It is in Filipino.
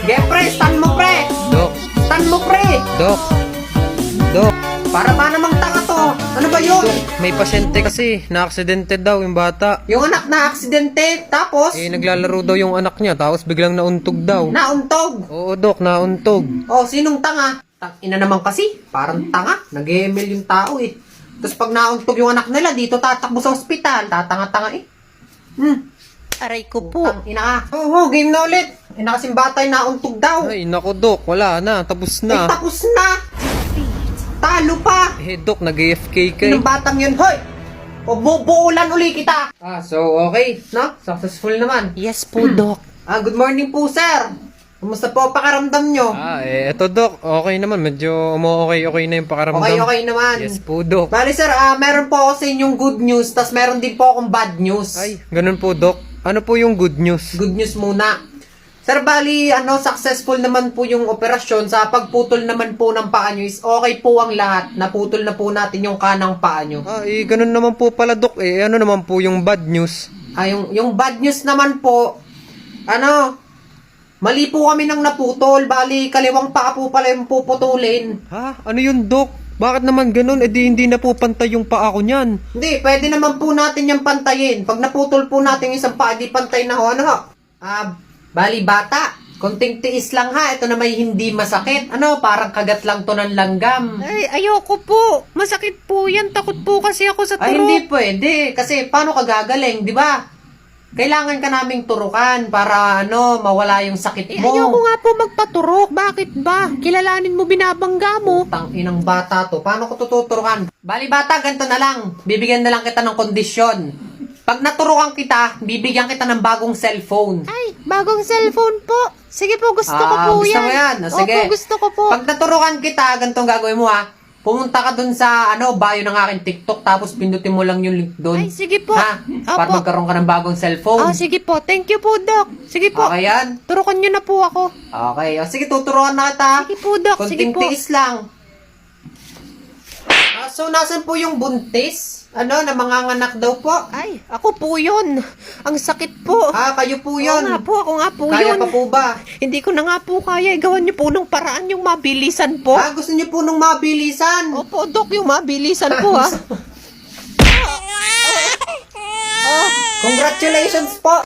Ge, pre, stand mo, pre. Dok, Stand mo, pre. Dok, Dok, Para ba namang tanga to? Ano ba yun? may pasyente kasi, na-aksidente daw yung bata. Yung anak na aksidente, tapos Naglalaro daw yung anak niya, tapos biglang nauntog daw. nauntog. Oo, Dok, nauntog. Oh, sinong tanga? Ina naman kasi, parang tanga. Nag-ML yung tao eh. Tapos pag nauntog yung anak nila, dito tatakbo sa ospital. Tatanga-tanga eh. Aray ko po. Ina ka. Oo, game na ulit. Ina kasing bata yung nauntog daw. Ay, naku, Dok, wala na, tapos Ay, na. tapos na. Talo pa. Dok, nag-AFK ka eh. Sinong batang yun? Hoy! O buulan uli kita. So okay, no? Successful naman. Yes po, Dok. Good morning po, sir. Kumusta po pakaramdam nyo? Eto, Dok, okay naman, medyo okay na yung pakaramdam. Okay naman. Yes po, Dok. Bali, sir, meron po ako sa inyong good news, tas meron din po akong bad news. Ay, ganun po, Dok. Ano po yung good news? Good news muna. Sir, bali, successful naman po yung operasyon. Sa pagputol naman po ng paa nyo is okay po ang lahat. Naputol na po natin yung kanang paa nyo. Ganun naman po pala, Dok. Ano naman po yung bad news? Yung bad news naman po, mali po kami nang naputol. Bali, kaliwang paa po pala yung puputulin. Ano yun, Dok? Bakit naman ganun? Hindi na po pantay yung paa ko niyan. Hindi, pwede naman po natin yung pantayin. Pag naputol po natin yung isang paa, di pantay na ho. Bali bata, konting tiis lang ha. Ito na may hindi masakit. Parang kagat lang to ng langgam. Ay, ayoko po. Masakit po yan. Takot po kasi ako sa Ay, turok. hindi pwede. Kasi paano ka gagaling, di ba? Kailangan ka naming turukan para mawala yung sakit mo. Ayoko nga po magpaturok. Bakit ba? Kilalanin mo binabangga mo. Tang inang bata to. Paano ko tututurukan? Bali bata, ganito na lang. Bibigyan na lang kita ng kondisyon. Pag naturukan kita, bibigyan kita ng bagong cellphone. Ay, bagong cellphone po. Sige po, gusto ko po Gusto yan. mo yan? Sige. Opo, gusto ko po. Pag naturukan kita, ganitong gagawin mo ha. Pumunta ka dun sa bio ng aking TikTok, tapos pindutin mo lang yung link dun. Ay, sige po. Ha? Para Opo. magkaroon ka ng bagong cellphone. Sige po. Thank you po, Doc. Sige po. Okay yan? Turukan nyo na po ako. Okay. Sige, tuturuan na kita. Sige po, Doc. Sige Konting po. tiis lang. So, nasan po yung buntis? Namanganganak daw po? Ay, ako po yun. Ang sakit po. Kayo po yun. Ako nga po Kaya yun. pa po ba? Hindi ko na nga po kaya. Gawan nyo po ng paraan yung mabilisan po. Gusto niyo po nung mabilisan? Opo, Doc, yung mabilisan po, ha. Congratulations po!